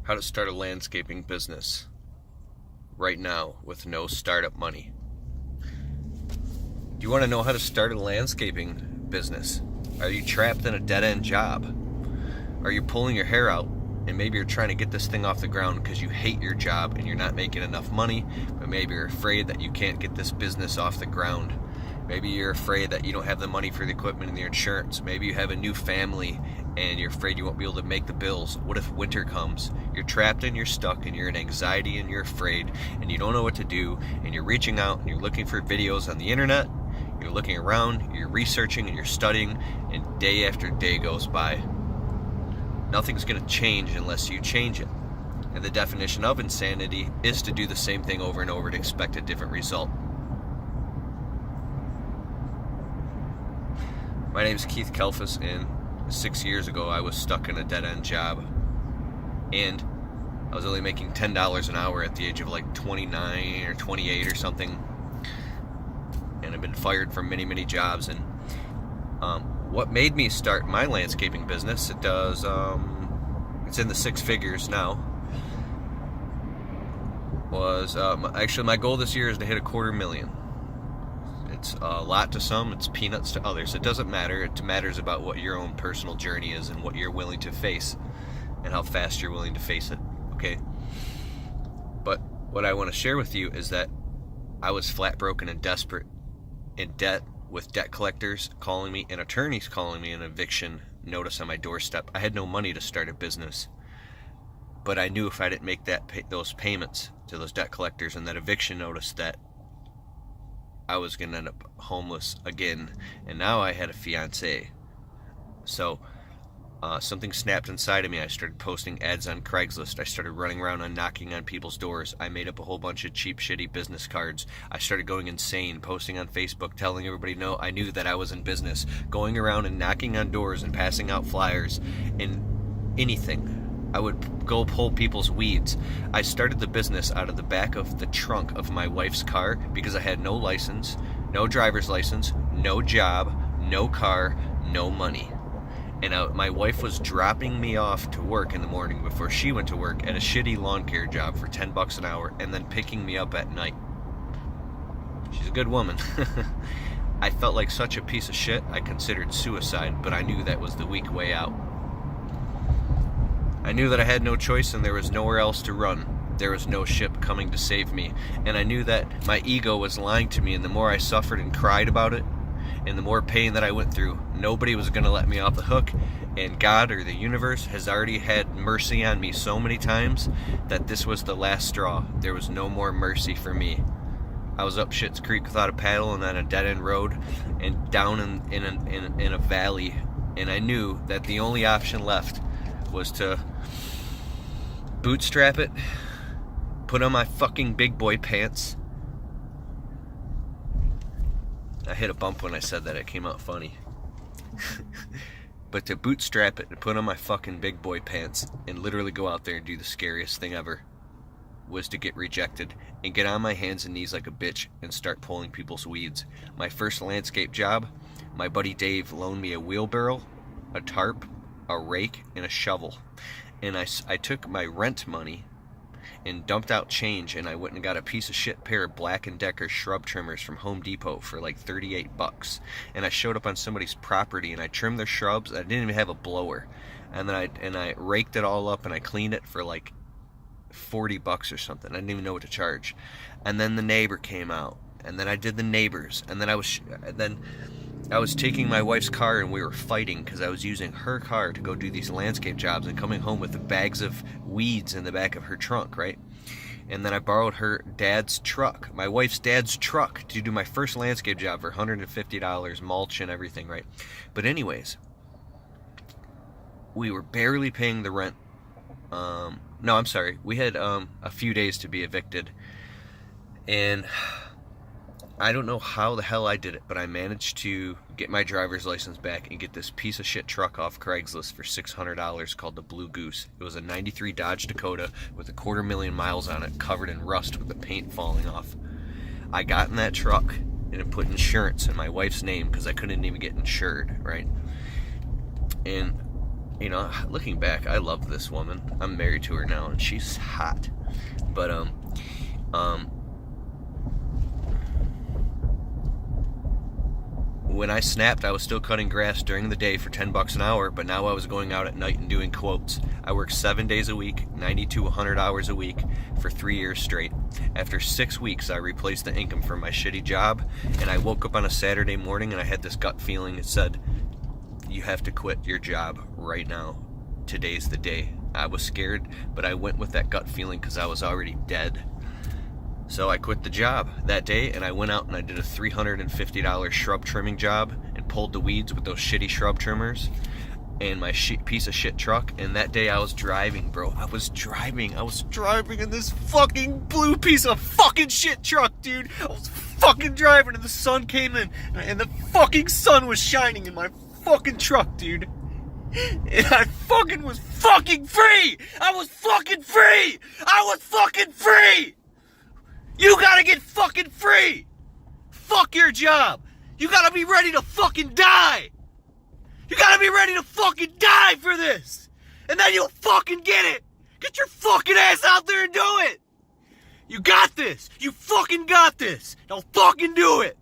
How to start a landscaping business right now with no startup money. Do you want to know how to start a landscaping business? Are you trapped in a dead-end job? Are you pulling your hair out and maybe you're trying to get this thing off the ground because you hate your job and you're not making enough money, but maybe you're afraid that you can't get this business off the ground. Maybe you're afraid that you don't have the money for the equipment and the insurance. Maybe you have a new family and you're afraid you won't be able to make the bills. What if winter comes? You're trapped and you're stuck and you're in anxiety and you're afraid and you don't know what to do, and you're reaching out and you're looking for videos on the internet. You're looking around, you're researching and you're studying, and day after day goes by. Nothing's going to change unless you change it. And the definition of insanity is to do the same thing over and over to expect a different result. My name is Keith Kelfus, and 6 years ago I was stuck in a dead-end job, and I was only making $10 an hour at the age of like 29 or 28 or something, and I've been fired from many jobs. And what made me start my landscaping business, it's in the six figures now, was actually my goal this year is to hit $250,000. It's a lot to some, it's peanuts to others. It doesn't matter. It matters about what your own personal journey is and what you're willing to face and how fast you're willing to face it, okay? But what I want to share with you is that I was flat broken and desperate, in debt, with debt collectors calling me and attorneys calling me an eviction notice on my doorstep. I had no money to start a business, but I knew if I didn't make those payments to those debt collectors and that eviction notice, that I was going to end up homeless again. And now I had a fiance. So something snapped inside of me. I started posting ads on Craigslist. I started running around and knocking on people's doors. I made up a whole bunch of cheap, shitty business cards. I started going insane, posting on Facebook, telling everybody no, I knew that I was in business, going around and knocking on doors and passing out flyers and anything. I would go pull people's weeds. I started the business out of the back of the trunk of my wife's car because I had no license, no driver's license, no job, no car, no money. And my wife was dropping me off to work in the morning before she went to work at a shitty lawn care job for $10 an hour, and then picking me up at night. She's a good woman. I felt like such a piece of shit. I considered suicide, but I knew that was the weak way out. I knew that I had no choice and there was nowhere else to run. There was no ship coming to save me. And I knew that my ego was lying to me, and the more I suffered and cried about it, and the more pain that I went through, nobody was going to let me off the hook. And God, or the universe, has already had mercy on me so many times that this was the last straw. There was no more mercy for me. I was up Schitt's Creek without a paddle and on a dead-end road and down in a valley. And I knew that the only option left was to bootstrap it, put on my fucking big boy pants. I hit a bump when I said that. It came out funny. But to bootstrap it and put on my fucking big boy pants and literally go out there and do the scariest thing ever was to get rejected and get on my hands and knees like a bitch and start pulling people's weeds. My first landscape job, my buddy Dave loaned me a wheelbarrow, a tarp, a rake, and a shovel. And I took my rent money and dumped out change, and I went and got a piece of shit pair of Black & Decker shrub trimmers from Home Depot for like $38. And I showed up on somebody's property and I trimmed their shrubs. I didn't even have a blower. And then I raked it all up and I cleaned it for like $40 or something. I didn't even know what to charge. And then the neighbor came out, and then I did the neighbors, and then I was taking my wife's car and we were fighting because I was using her car to go do these landscape jobs and coming home with the bags of weeds in the back of her trunk, right? And then I borrowed her dad's truck, my wife's dad's truck, to do my first landscape job for $150, mulch and everything, right? But anyways, we were barely paying the rent. No, I'm sorry. We had a few days to be evicted. And I don't know how the hell I did it, but I managed to get my driver's license back and get this piece of shit truck off Craigslist for $600 called the Blue Goose. It was a 93 Dodge Dakota with 250,000 miles on it, covered in rust with the paint falling off. I got in that truck and it put insurance in my wife's name because I couldn't even get insured, right? And you know, looking back, I love this woman. I'm married to her now, and she's hot. But when I snapped, I was still cutting grass during the day for $10 an hour, but now I was going out at night and doing quotes. I worked 7 days a week, 90 to 100 hours a week for 3 years straight. After 6 weeks, I replaced the income from my shitty job, and I woke up on a Saturday morning and I had this gut feeling. It said, you have to quit your job right now. Today's the day. I was scared, but I went with that gut feeling because I was already dead. So I quit the job that day, and I went out and I did a $350 shrub trimming job and pulled the weeds with those shitty shrub trimmers and my piece of shit truck. And that day I was driving, bro. I was driving in this fucking blue piece of fucking shit truck, dude. I was fucking driving, and the sun came in, and the fucking sun was shining in my fucking truck, dude. And I fucking was fucking free! I was fucking free! I was fucking free! You gotta get fucking free! Fuck your job! You gotta be ready to fucking die! You gotta be ready to fucking die for this! And then you'll fucking get it! Get your fucking ass out there and do it! You got this! You fucking got this! Now fucking do it!